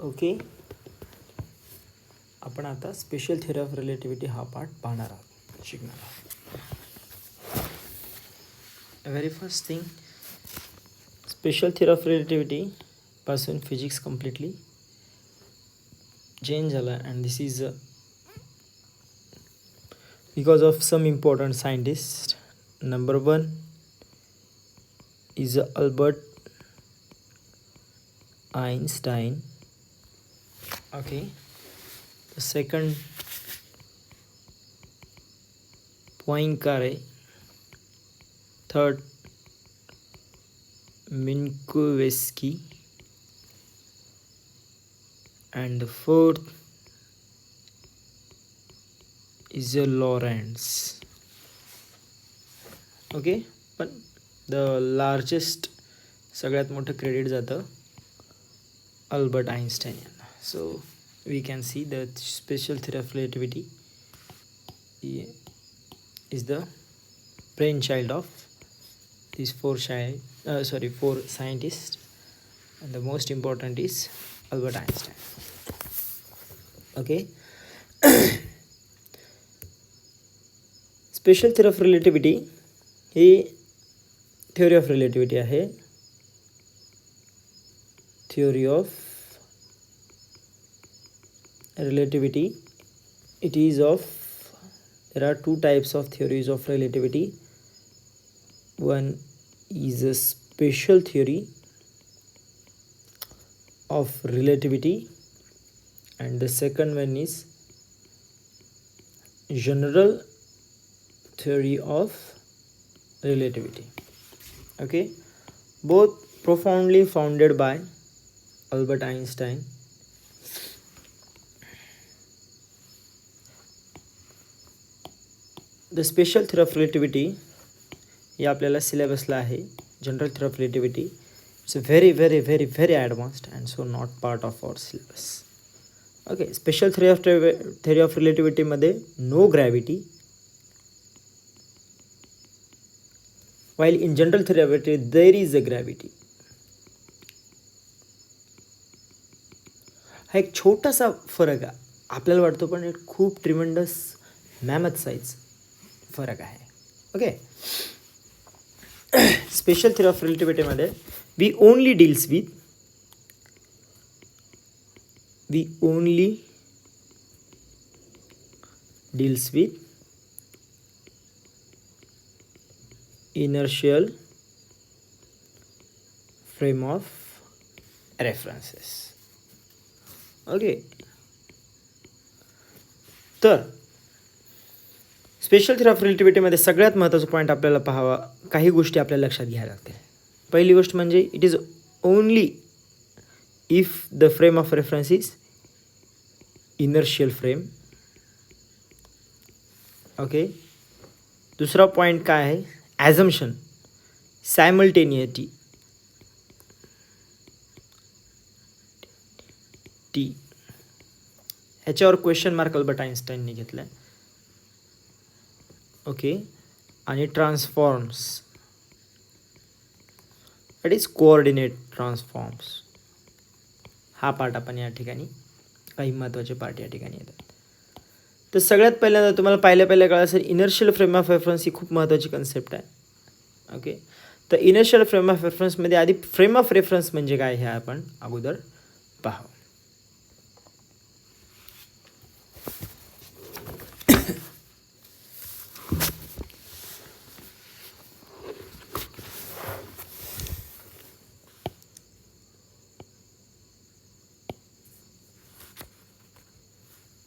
Okay, आपण आता special theory of relativity हा पार्ट पाहणार आहोत, शिकणार आहोत. Very first thing, special theory of relativity पासून फिजिक्स कम्प्लिटली चेंज झाला. And this is because of some important scientist. Number 1 is Albert Einstein. Okay, the second Poincaré, third Minkowski, and the fourth is Lorentz. Okay, पण the largest सगळ्यात मोठं credit जातं Albert Einstein यांना. So we can see the special theory of relativity is the brain child of these four scientists, and the most important is Albert Einstein. Okay. Special theory of relativity ही theory of relativity आहे. Theory of relativity, it is of, there are two types of theories of relativity. One is a special theory of relativity, and the second one is general theory of relativity. Okay, both profoundly founded by Albert Einstein. The special theory of relativity हे आपल्याला सिलेबसला आहे. General theory of relativity it's very very very very advanced and so not part of our syllabus. Okay, special theory of रिलेटिव्हिटीमध्ये no gravity, while in general theory of relativity there is a gravity. हा एक छोटासा फरक आहे आपल्याला वाटतो, पण एक खूप ट्रिमेंडस मॅमथ साईज फरक आहे. ओके, स्पेशल थिअरी ऑफ रिलेटिव्हिटीमध्ये we only deals with inertial frame of references. Okay, तर स्पेशल थिअरी ऑफ रिलेटिव्हिटीमध्ये सगळ्यात महत्त्वाचा पॉईंट आपल्याला पाहावा, काही गोष्टी आपल्याला लक्षात घ्यायला लागतील. पहिली गोष्ट म्हणजे it is only if the frame of reference is inertial frame. Okay, दुसरा पॉईंट काय आहे, ॲझम्पशन, सायमल्टेनियटी ह्याच्यावर क्वेश्चन मार्क अल्बर्ट आइन्स्टाईनने घेतला. ओके, आणि ट्रान्सफॉर्म्स, दॅट इज कोऑर्डिनेट ट्रान्सफॉर्म्स. हा पार्ट आपण या ठिकाणी, काही महत्त्वाचे पार्ट या ठिकाणी येतात. तर सगळ्यात पहिल्यांदा तुम्हाला पहिल्या कळलं असेल, इनर्शियल फ्रेम ऑफ रेफरन्स ही खूप महत्त्वाची कन्सेप्ट आहे. ओके, तर इनर्शियल फ्रेम ऑफ रेफरन्समध्ये आधी फ्रेम ऑफ रेफरन्स म्हणजे काय हे आपण अगोदर पाहू.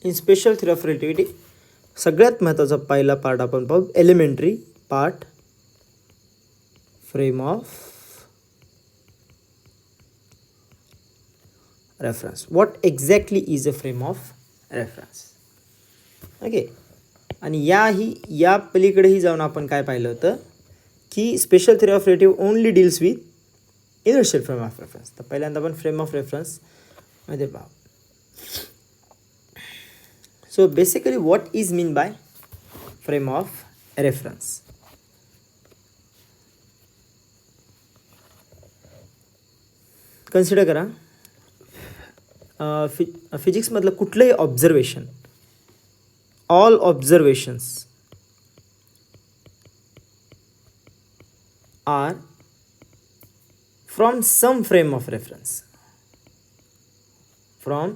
In special theory of relativity सगळ्यात महत्त्वाचा पहिला पार्ट आपण पाहू, elementary part, frame of reference. What exactly is a frame of reference. Okay, आणि या पलीकडेही जाऊन आपण काय पाहिलं होतं की special theory of relative only deals with inertial frame of reference. तर पहिल्यांदा आपण फ्रेम ऑफ रेफरन्समध्ये पाहू. So basically what is mean by frame of reference? Consider करा, फिजिक्समधलं कुठलंही observation, all observations are from some frame of reference, from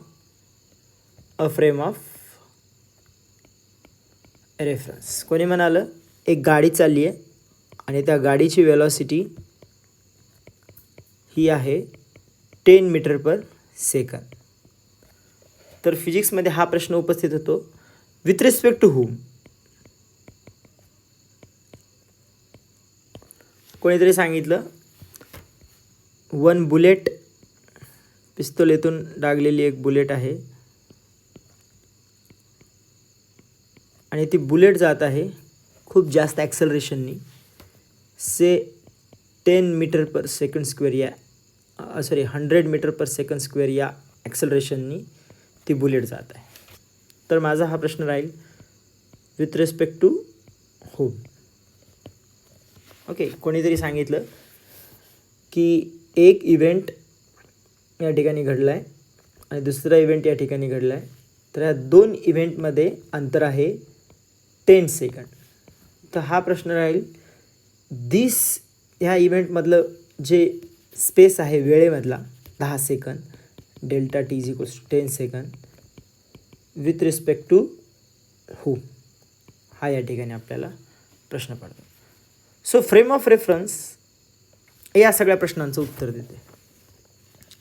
a frame of reference. कोणी म्हणालं एक गाडी चालली आहे आणि त्या गाडीची वेलॉसिटी ही आहे 10 मीटर पर सेकंद. तर फिजिक्समध्ये हा प्रश्न उपस्थित होतो, विथ रिस्पेक्ट टू हुम. कोणीतरी सांगितलं वन बुलेट, पिस्तोलेतून डागलेली एक बुलेट आहे आणि ती बुलेट जात आहे खूप जास्त ॲक्सलरेशननी, से 10 मीटर पर सेकंड स्क्वेअर या 100 मीटर पर सेकंड स्क्वेअर या ॲक्सलरेशननी ती बुलेट जात आहे. तर माझा हा प्रश्न राहील with respect to whom. Okay. कोणीतरी सांगितलं की एक इव्हेंट या ठिकाणी घडला आहे आणि दुसरा इव्हेंट या ठिकाणी घडला आहे, तर या दोन इव्हेंटमध्ये अंतर आहे 10 सेकंड. तर हा प्रश्न राहील ह्या इव्हेंटमधलं जे स्पेस आहे वेळेमधला 10 सेकंद, delta T is equals to 10 सेकंद विथ रिस्पेक्ट टू हू, हा या ठिकाणी आपल्याला प्रश्न पडतो. सो फ्रेम ऑफ रेफरन्स या सगळ्या प्रश्नांचं उत्तर देते.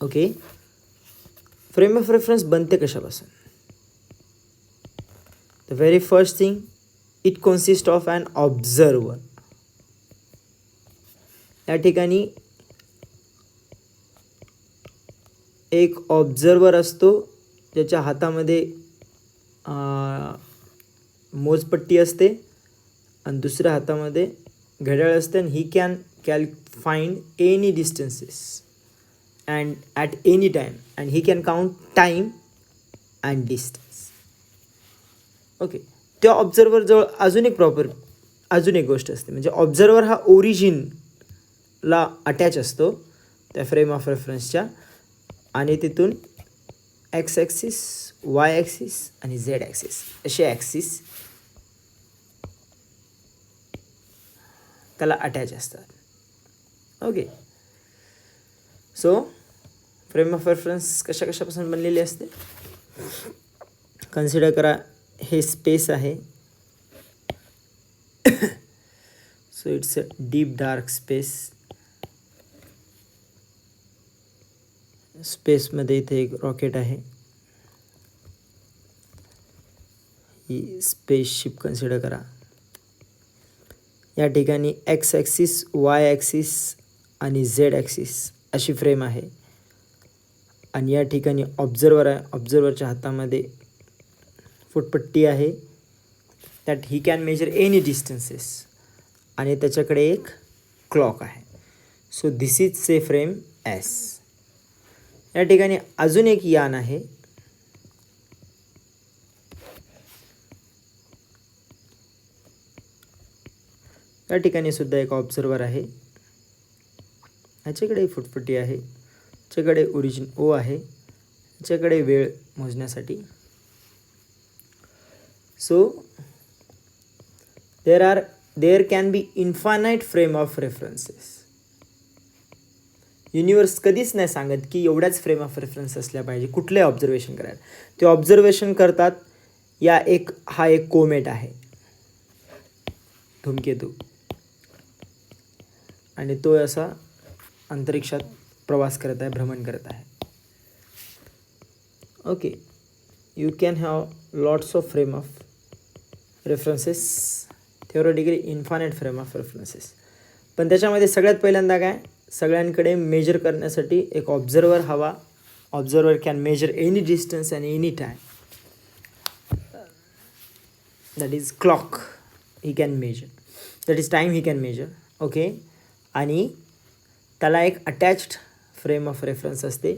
ओके. फ्रेम ऑफ रेफरन्स बनते कशापासून? The very first thing, it consist of an observer. या ठिकाणी एक ऑब्झर्वर असतो ज्याच्या हातामध्ये मोजपट्टी असते आणि दुसऱ्या हातामध्ये घड्याळ असते, आणि he can find any distances and at any time, and he can count time and distance. Okay. त्या ऑब्झर्वरजवळ अजून एक गोष्ट असते, म्हणजे ऑब्झर्वर हा ओरिजिनला अटॅच असतो त्या फ्रेम ऑफ रेफरन्सच्या, आणि तिथून एक्स ॲक्सिस, वाय ॲक्सिस आणि झेड ॲक्सिस असे ॲक्सिस त्याला अटॅच असतात. Okay. So frame of reference कशापासून बनलेली असते? कन्सिडर करा हे स्पेस आहे. So it's a deep dark space. स्पेसमध्ये इथे एक रॉकेट आहे. ही स्पेसशिप कन्सिडर करा. या ठिकाणी एक्स ॲक्सिस, वाय ॲक्सिस आणि झेड ॲक्सिस अशी फ्रेम आहे, आणि या ठिकाणी ऑब्झर्वर आहे. ऑब्झर्वरच्या हातामध्ये फुटपट्टी आहे, that he can major any distances, आणि त्याच्याकडे एक क्लॉक आहे. So this is say frame S. या ठिकाणी अजून एक यान आहे. या ठिकाणी सुद्धा एक ऑब्झर्वर आहे. ह्याच्याकडे फुटफुटी आहे, ह्याच्याकडे ओरिजिन ओ आहे, ह्याच्याकडे वेळ मोजण्यासाठी. So there can be infinite frame of references. Universe कधीच नाही सांगत की एवढ्याच फ्रेम ऑफ रेफरन्स असल्या पाहिजे कुठले ऑब्झर्वेशन करायला. ते ऑब्झर्वेशन करतात. हा एक कोमेट आहे, धूमकेतू, आणि तो असा अंतरिक्षात प्रवास करत आहे, भ्रमण करत आहे. Okay. You can have lots of frame of references, theoretically infinite frame of references. पण त्याच्यामध्ये सगळ्यात पहिल्यांदा काय, सगळ्यांकडे मेजर करण्यासाठी एक ऑब्झर्वर हवा. Observer can major any distance and any time, that is clock he can major, that is time he can major. Okay. आणि त्याला एक अटॅच्ड फ्रेम ऑफ रेफरन्स असते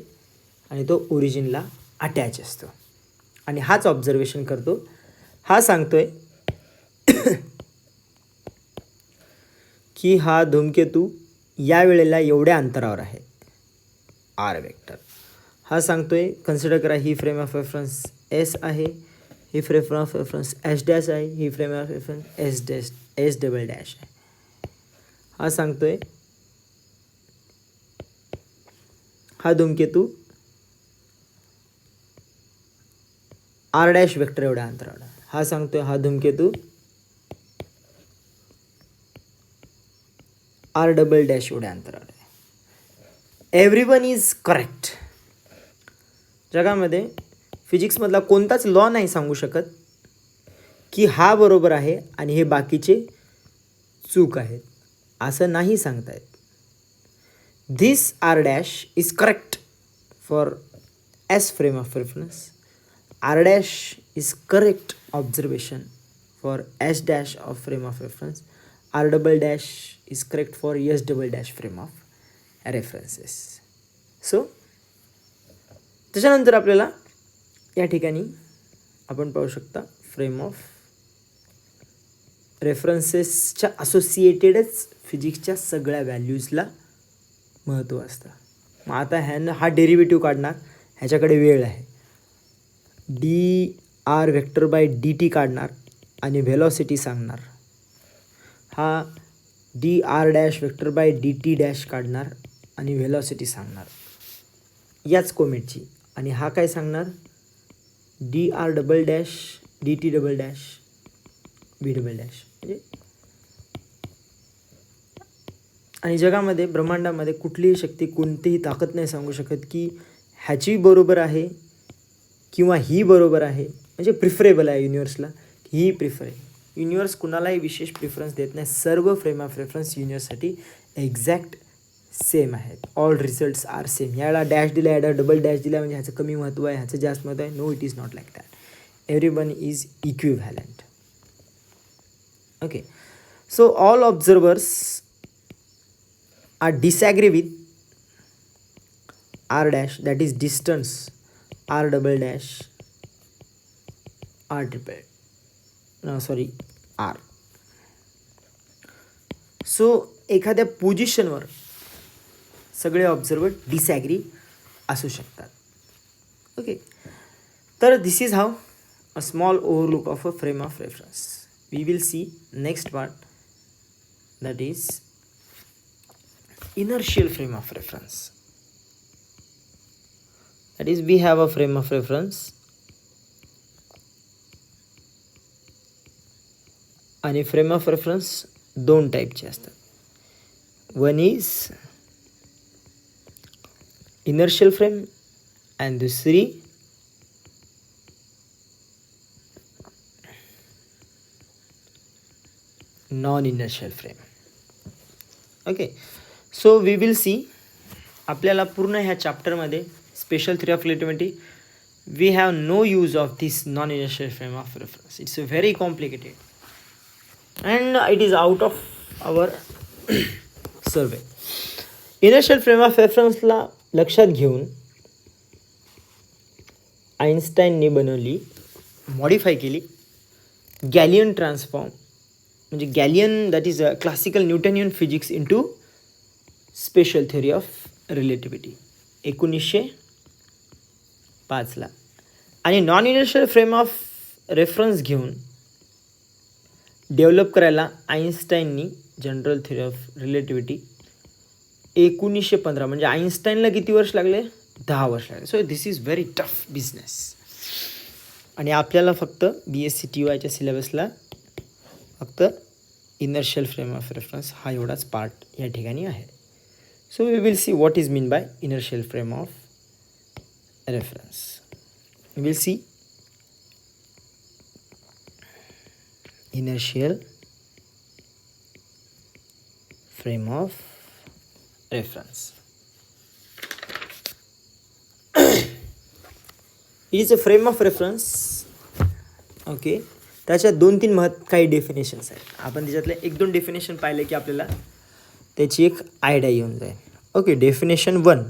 आणि तो ओरिजिनला अटॅच असतो, आणि हाच ऑब्झर्वेशन करतो. हा सांगतोय की हा धूमकेतू या वेळेला एवढ्या अंतरावर आहे, आर वेक्टर. हा सांगतोय कन्सिडर करा ही फ्रेम ऑफ रेफरन्स एस आहे, ही frame of reference S dash आहे, ही frame of reference S double dash आहे. हा सांगतोय हा धूमकेतू आर डॅश वेक्टर एवढ्या अंतरावर. हा सांगतोय हा धूमकेतू आर डबल डॅश एवढ्या अंतरावर आहे. Everyone is correct. जगामध्ये फिजिक्समधला कोणताच लॉ नाही सांगू शकत की हा बरोबर आहे आणि हे बाकीचे चूक आहेत, असं नाही सांगता येत. This R dash is correct for S frame of reference. R dash is correct observation for S dash of frame of reference. R double dash is correct for S double dash frame of references. So त्याच्यानंतर आपल्याला या ठिकाणी आपण पाहू शकता frame of रेफरन्सेसच्या असोसिएटेडच फिजिक्सच्या सगळ्या व्हॅल्यूजला महत्त्व असतं. मग आता हा डेरिव्हेटिव्ह काढणार, ह्याच्याकडे वेळ आहे. D R vector by D T काढणार आणि व्हेलॉसिटी सांगणार. हा D R dash vector by D T dash काढणार आणि व्हेलॉसिटी सांगणार याच कोमेटची. आणि हा काय सांगणार D R double dash D T double dash B double dash. म्हणजे आणि जगामध्ये ब्रह्मांडामध्ये कुठलीही शक्ती कोणतीही ताकद नाही सांगू शकत की ह्याची बरोबर आहे किंवा ही बरोबर आहे. म्हणजे प्रिफरेबल आहे युनिवर्सला, ही प्रिफर आहे. युनिवर्स कुणालाही विशेष प्रिफरन्स देत नाही. सर्व फ्रेम ऑफ रेफरन्स युनिवर्ससाठी एक्झॅक्ट सेम आहेत. All results are same. याला डॅश दिला, याला डबल डॅश दिला म्हणजे ह्याचं कमी महत्त्व आहे, ह्याचं जास्त महत्त्व आहे. No, it is not like that. Everyone is equivalent. Okay, so all observers are disagree with R dash, that is distance R double dash R triple R. So एखाद्या पोझिशनवर सगळे ऑब्झर्वर डिसॅग्री असू शकतात. ओके, तर this is how a small overlook of a frame of reference. We will see next part, that is inertial frame of reference. That is, we have a frame of reference आणि frame of reference दोन टाईपचे असतात. One is inertial frame and दुसरी non inertial frame. Okay, so we will see. आपल्याला पूर्ण ह्या चॅप्टरमध्ये special theory of relativity we have no use of this non inertial frame of reference. It's very complicated and it is out of our survey. Inertial frame of रेफरन्सला लक्षात घेऊन आइन्स्टाईनने बनवली, modify केली गॅलियन ट्रान्सफॉर्म. म्हणजे Galilean that is a classical Newtonian physics into special theory of relativity 1905ला. आणि non inertial frame of reference घेऊन डेव्हलप करायला आइन्स्टाईननी जनरल थेअरी ऑफ रिलेटिव्हिटी 1915. म्हणजे आइन्स्टाईनला किती वर्ष लागले? 10 वर्ष लागले. So this is very tough business. आणि आपल्याला फक्त BSc-TYच्या सिलेबसला फक्त इनर्शियल फ्रेम ऑफ रेफरन्स हा एवढाच पार्ट या ठिकाणी आहे. So we will see what is mean by inertial frame of reference. We will see inertial frame of reference. It is a frame of reference. Okay, त्याच्यात 2-3 काही definitions आहेत. आपण त्याच्यातले 1-2 डेफिनेशन पाहिले की आपल्याला त्याची एक आयडिया येऊन जाईल. Okay, definition 1.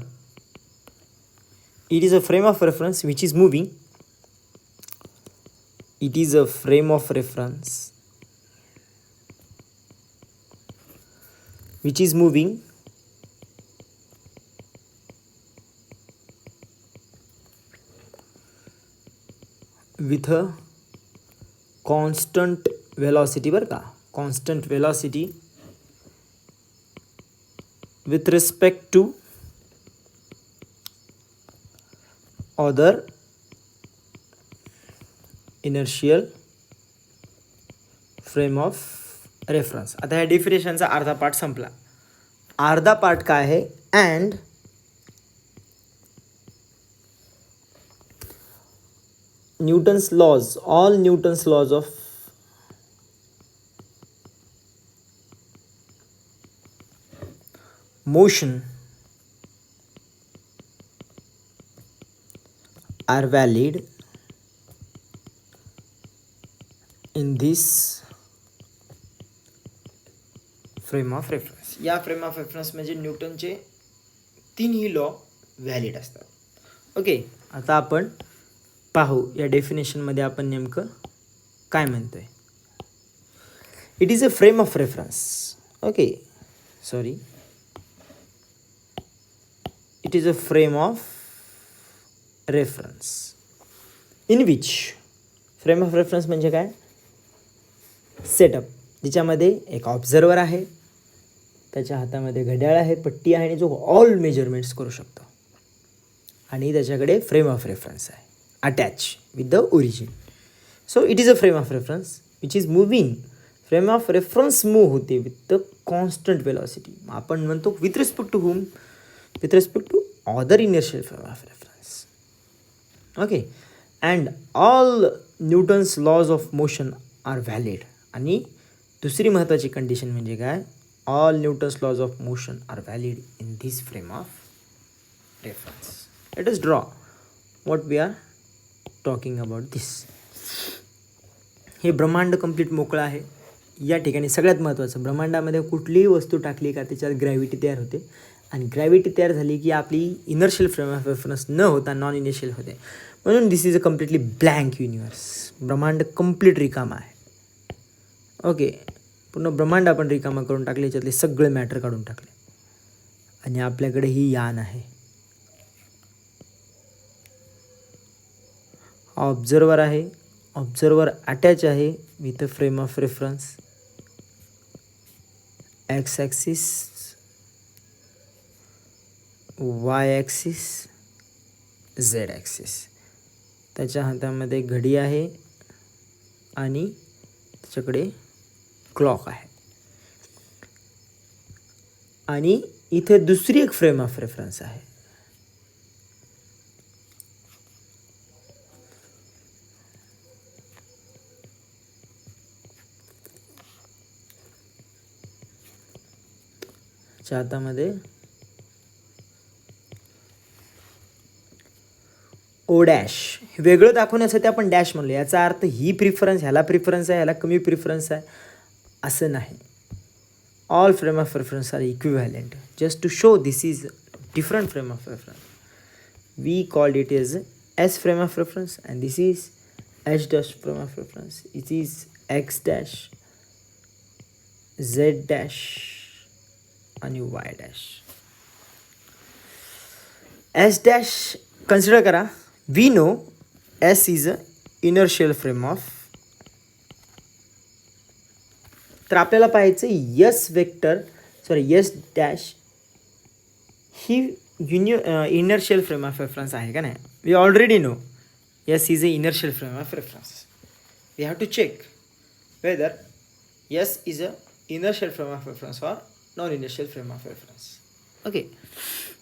It is a frame of reference which is moving. It is a frame of reference which is moving with a constant velocity, बरं का, constant velocity with respect to other inertial frame of reference. आता ह्या डेफिनेशनचा अर्धा part संपला. अर्धा part काय आहे, and Newton's laws, all Newton's laws of motion are valid in this frame of reference. या फ्रेम ऑफ रेफरन्स म्हणजे न्यूटनचे तीनही लॉ व्हॅलिड असतात. ओके, आता आपण पाहू या डेफिनेशनमध्ये आपण नेमकं काय म्हणतोय. It is a frame of reference. Okay, sorry, it is a frame of reference in which, frame of reference म्हणजे काय, सेटअप ज्याच्यामध्ये एक ऑब्झर्वर आहे, त्याच्या हातामध्ये घड्याळ आहे, पट्टी आहे, आणि जो ऑल मेजरमेंट्स करू शकतो, आणि त्याच्याकडे फ्रेम ऑफ रेफरन्स आहे attach with the origin. So it is a frame of reference which is moving. Frame of reference move होते विथ द कॉन्स्टंट वेलॉसिटी. आपण म्हणतो with respect to whom, with respect to other inertial frame of reference. Okay, and all Newton's laws of motion are valid. आणि दुसरी महत्त्वाची condition म्हणजे काय, all Newton's laws of motion are valid in this frame of reference. Let us draw what we are talking about this. हे ब्रह्मांड complete मोकळं आहे. या ठिकाणी सगळ्यात महत्त्वाचं, ब्रह्मांडामध्ये कुठलीही वस्तू टाकली का त्याच्यात ग्रॅव्हिटी तयार होते, आणि ग्रॅव्हिटी तयार झाली की आपली इनर्शियल फ्रेम ऑफ रेफरन्स न होता नॉन इनर्शियल होते. म्हणून this is a completely blank universe. ब्रह्मांड कंप्लीट रिकामा आहे. ओके, पूर्ण ब्रह्मांड आपण रिकामा करून टाकले, याच्यातले सगळे मॅटर काढून टाकले, आणि आपल्याकडे ही यान आहे. ऑब्झर्वर आहे, ऑब्झर्वर अटॅच आहे with a frame of reference, x axis, Y axis, Z axis. त्याच्या हातामध्ये घडी आहे आणि त्याच्याकडे क्लॉक आहे, आणि इथे दुसरी एक फ्रेम ऑफ रेफरन्स आहे. हातामध्ये ओ डॅश. वेगळं दाखवण्यासाठी आपण डॅश म्हणलो. याचा अर्थ ही प्रिफरन्स ह्याला प्रिफरन्स आहे, ह्याला कमी प्रिफरन्स आहे असं नाही. All frame of reference are equivalent. Just to show this is different frame of reference, we called it as S frame of reference, and this is H dash frame of reference. It is X dash, Z dash आणि Y dash. S dash consider करा. We know S is a inertial frame of. तर आपल्याला पाहायचं S vector, sorry S dash ही inertial frame of reference आहे का नाही. We already know S is a inertial frame of reference. We have to check whether S is a inertial frame of reference or non inertial frame of reference. Okay,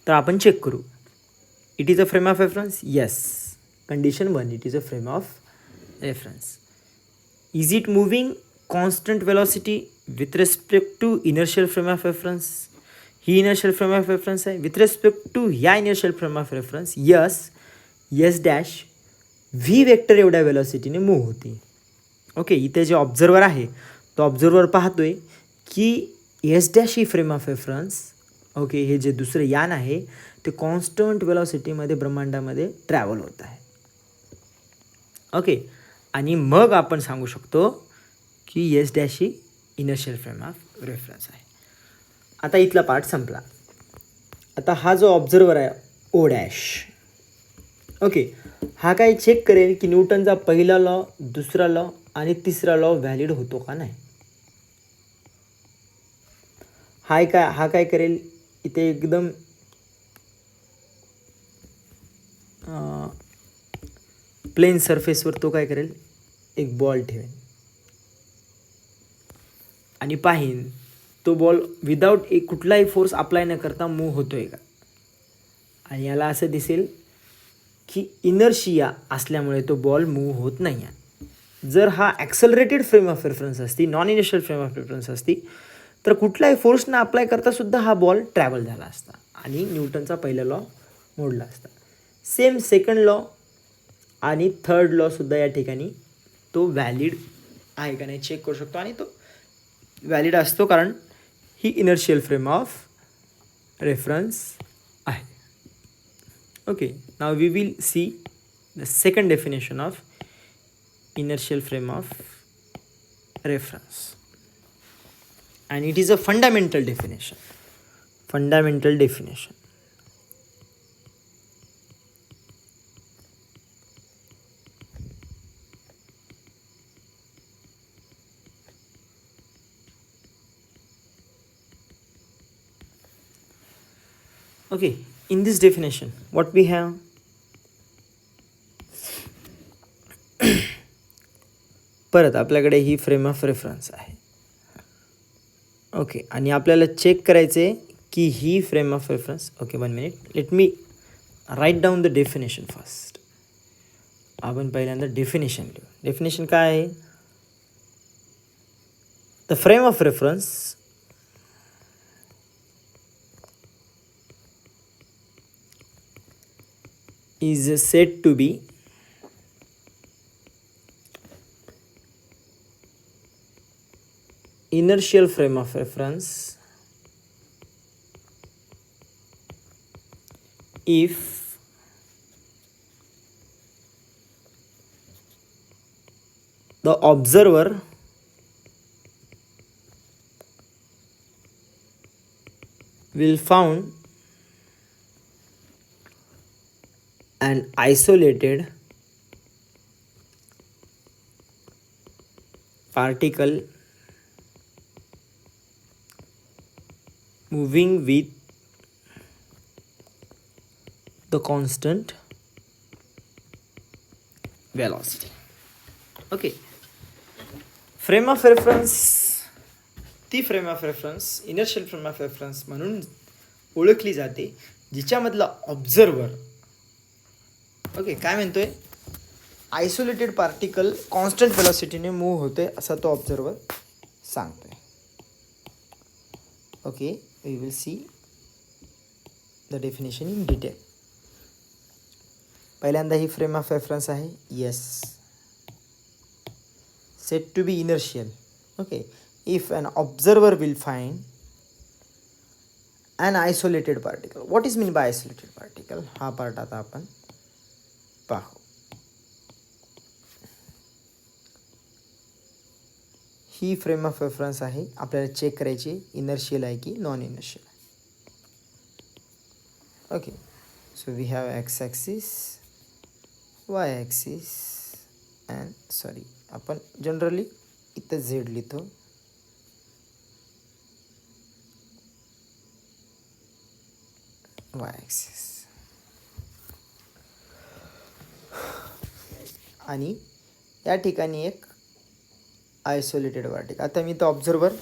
तर आपण check करू. It is a frame of reference. S, condition 1, it is a frame of reference. Is it moving constant velocity with respect to inertial frame of reference. ही inertial frame of reference आहे. With respect to ह्या inertial frame of reference yes, yes dash V vector एवढ्या वेलॉसिटीने move होती. Okay, इथे जे observer आहे तो observer पाहतोय की S dash he frame of reference. Okay, हे जे दुसरं यान आहे ते कॉन्स्टंट वेलॉसिटीमध्ये ब्रह्मांडामध्ये ट्रॅव्हल होत आहे. ओके, आणि मग आपण सांगू शकतो की एस डॅश ही इनर्शियल फ्रेम ऑफ रेफरन्स आहे. आता इथला पार्ट संपला. आता हा जो ऑब्झर्वर आहे ओ डॅश, ओके, हा काय चेक करेल की न्यूटनचा पहिला लॉ, दुसरा लॉ आणि तिसरा लॉ व्हॅलिड होतो का नाही. हा काय करेल, इथे एकदम प्लेन सरफेसवर तो काय करेल, एक बॉल ठेवेल आणि पाहीन तो बॉल विदाऊट कुठलाही फोर्स अप्लाय न करता मूव्ह होतोय का. आणि याला असं दिसेल की इनर्शिया असल्यामुळे तो बॉल मूव्ह होत नाही आहे. जर हा ॲक्सलरेटेड फ्रेम ऑफ रेफरन्स असती, non inertial frame of reference असती, तर कुठल्याही फोर्सनं अप्लाय करता सुद्धा हा बॉल ट्रॅव्हल झाला असता आणि न्यूटनचा पहिला लॉ मोडला असता. सेम सेकंड लॉ आणि थर्ड लॉसुद्धा या ठिकाणी तो व्हॅलिड आहे का नाही चेक करू शकतो आणि तो व्हॅलिड असतो, कारण ही इनर्शियल फ्रेम ऑफ रेफरन्स आहे. Okay, now we will see the second definition of inertial frame of reference, and it is a fundamental definition. Fundamental definition. Okay, in this definition, what we have? परत आपल्याकडे ही frame of reference आहे. Okay, आणि आपल्याला check करायचे की ही frame of reference. Okay, 1 minute, let me write down the definition first. आपण पहिल्यांदा डेफिनेशन लिहू. डेफिनेशन काय आहे? The frame of reference is said to be inertial frame of reference if the observer will found an isolated particle moving with the constant velocity. Okay, frame of reference, ती frame of reference inertial frame of reference म्हणून ओळखली जाते जिच्यामधला observer, okay, काय म्हणतोय, isolated particle constant वेलॉसिटीने move होते असा तो ऑब्झर्वर सांगतोय. Okay, we will see the definition in detail. पहिल्यांदा ही फ्रेम ऑफ रेफरन्स आहे. S, set to be inertial. Okay, if an observer will find an isolated particle. What is mean by isolated particle? हा part आता आपण पाहू. ही frame of reference आहे. आपल्याला check करायची इनर्शियल आहे की नॉन इनर्शियल आहे. Okay, so we have X axis, Y axis and sorry, आपण जनरली इथं झेड लिहितो. वाय ॲक्सिस आणि या ठिकाणी एक आयसोलेटेड पार्टिकल. आता मी तो ऑब्झर्वर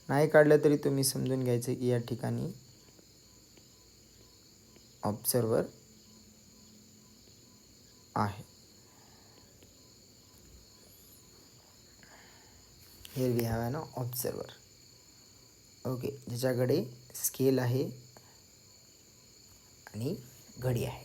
नाही काढलं तरी तुम्ही समजून घ्यायचं की या ठिकाणी ऑब्झर्वर आहे. Here we have an observer. Okay, ज्याच्याकडे स्केल आहे आणि घडी आहे.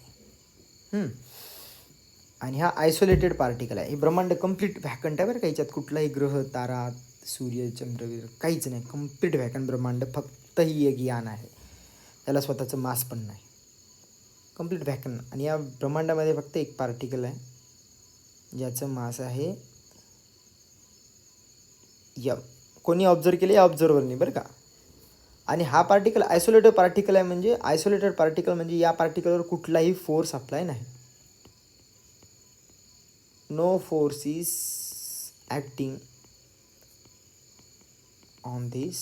आणि हा आयसोलेटेड पार्टिकल आहे. हे ब्रह्मांड कम्प्लीट व्हॅकंट आहे बरं का. याच्यात कुठलाही ग्रह, तारा, सूर्य, चंद्र काहीच नाही. कम्प्लीट व्हॅकंट ब्रह्मांड. फक्त ही एक यान आहे, त्याला स्वतःचं मास पण नाही. Complete vacant. आणि या ब्रह्मांडामध्ये फक्त एक पार्टिकल आहे ज्याचं मास आहे एम. कोणी ऑब्झर्व केलं? या ऑब्झर्वरनी बरं का. आणि हा पार्टिकल आयसोलेटेड पार्टिकल आहे. म्हणजे आयसोलेटेड पार्टिकल म्हणजे या पार्टिकलवर कुठलाही फोर्स अप्लाय नाही. No force is acting on this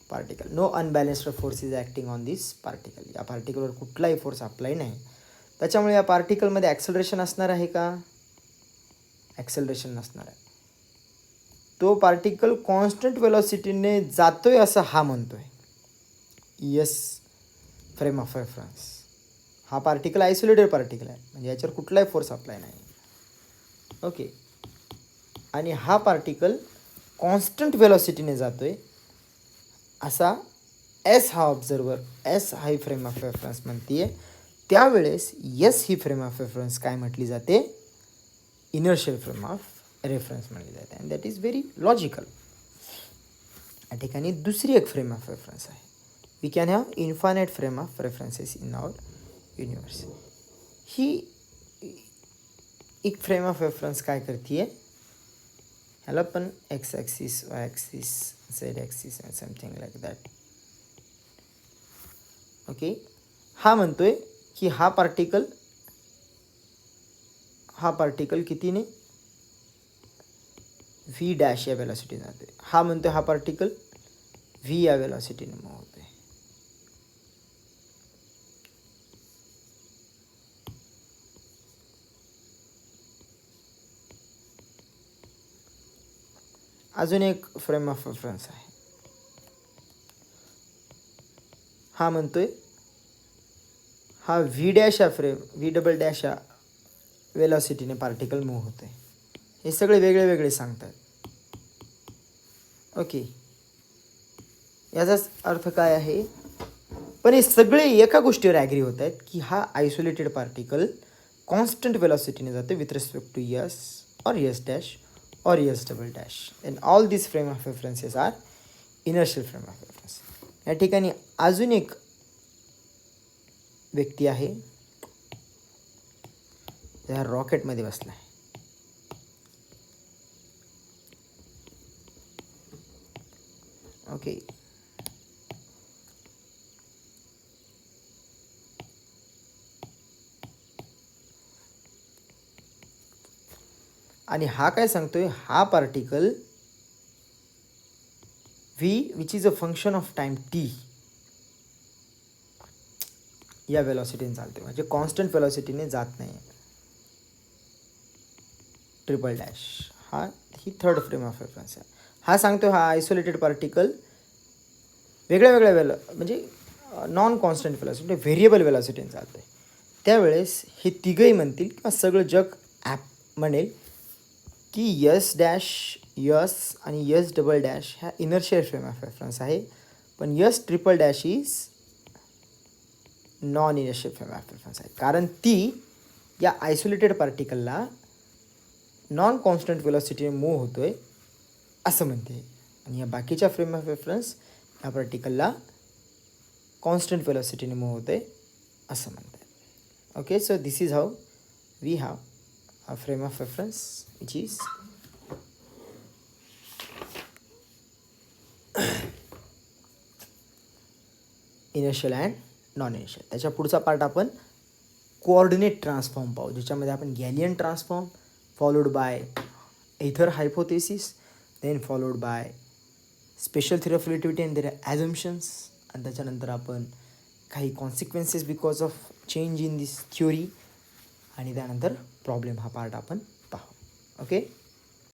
particle. No unbalanced force is acting on this particle. या पार्टिकलवर कुठलाही फोर्स अप्लाय नाही. त्याच्यामुळे या पार्टिकलमध्ये ॲक्सेलरेशन असणार आहे का? ॲक्सेलरेशन नसणार आहे. तो पार्टिकल कॉन्स्टंट वेलॉसिटीने जातोय असं हा म्हणतोय. Yes frame of reference. हा पार्टिकल आयसोलेटेड पार्टिकल आहे, म्हणजे याच्यावर कुठलाही फोर्स अप्लाय नाही. ओके. आणि हा पार्टिकल कॉन्स्टंट वेलॉसिटीने जातोय असा एस हा ऑब्झर्वर, एस हा फ्रेम ऑफ रेफरन्स म्हणते. त्यावेळेस यस ही फ्रेम ऑफ रेफरन्स काय म्हटली जाते? इनर्शियल फ्रेम ऑफ रेफरन्स म्हटली जाते. And that is very logical. या ठिकाणी दुसरी एक फ्रेम ऑफ रेफरन्स आहे. We can have infinite frame of references in our universe. ही एक फ्रेम ऑफ रेफरन्स काय करते? ह्याला पण X axis, Y axis, Z axis and something like that. Okay. हा म्हणतोय की हा पार्टिकल कितीने? व्ही डॅश या वेलॉसिटीने जाते. हा म्हणतोय हा पार्टिकल व्ही या वेलॉसिटीने मूव्ह होतोय. अजून एक फ्रेम ऑफ रेफरन्स आहे. हा म्हणतोय हा व्ही डॅश या व्ही डबल डॅश या वेलॉसिटीने पार्टिकल मूव्ह होते. हे सगळे वेगळे वेगळे सांगतात. ओके. याचाच अर्थ काय आहे? पण हे सगळे एका गोष्टीवर ॲग्री होत आहेत की हा आयसोलेटेड पार्टिकल कॉन्स्टंट वेलॉसिटीने जाते with respect to S or S dash or S double dash. And all this frame of references are inertial frame of reference. या ठिकाणी अजून एक व्यक्ती आहे, त्या रॉकेटमध्ये बसला आहे. ओके. आणि हा काय सांगतोय? हा particle V which is a function of time T या वेलॉसिटीने चालते, म्हणजे कॉन्स्टंट वेलॉसिटीने जात नाही. Triple dash he third frame of reference आहे. हा सांगतो हा आयसोलेटेड पार्टिकल वेगळ्या वेगळ्या म्हणजे नॉन कॉन्स्टंट वेलॉसिटी, म्हणजे व्हेरिएबल वेलॉसिटीने चालतं आहे. त्यावेळेस हे तिघंही म्हणतील किंवा सगळं जग म्हणेल की यस डॅश, यस आणि यस डबल डॅश ह्या इनर्शियल फ्रेम ऑफ रेफरन्स आहे, पण yes triple dash is non inertial frame of reference आहे, कारण ती या आयसोलेटेड पार्टिकलला नॉन कॉन्स्टंट वेलॉसिटीने मूव्ह होतोय असं म्हणते. आणि या बाकीच्या फ्रेम ऑफ रेफरन्स या पार्टिकलला कॉन्स्टंट वेलॉसिटीने मूव्ह होतोय असं म्हणतात. Okay. So this is how we have a frame of reference which is inertial and non inertial. त्याच्या पुढचा पार्ट आपण कोऑर्डिनेट ट्रान्सफॉर्म पाहू, ज्याच्यामध्ये आपण Galilean transform followed by ether hypothesis, then followed by special theory of relativity and their assumptions, आणि त्याच्यानंतर आपण काही consequences because of change in this theory, आणि त्यानंतर प्रॉब्लेम हा पार्ट आपण पाहू. ओके.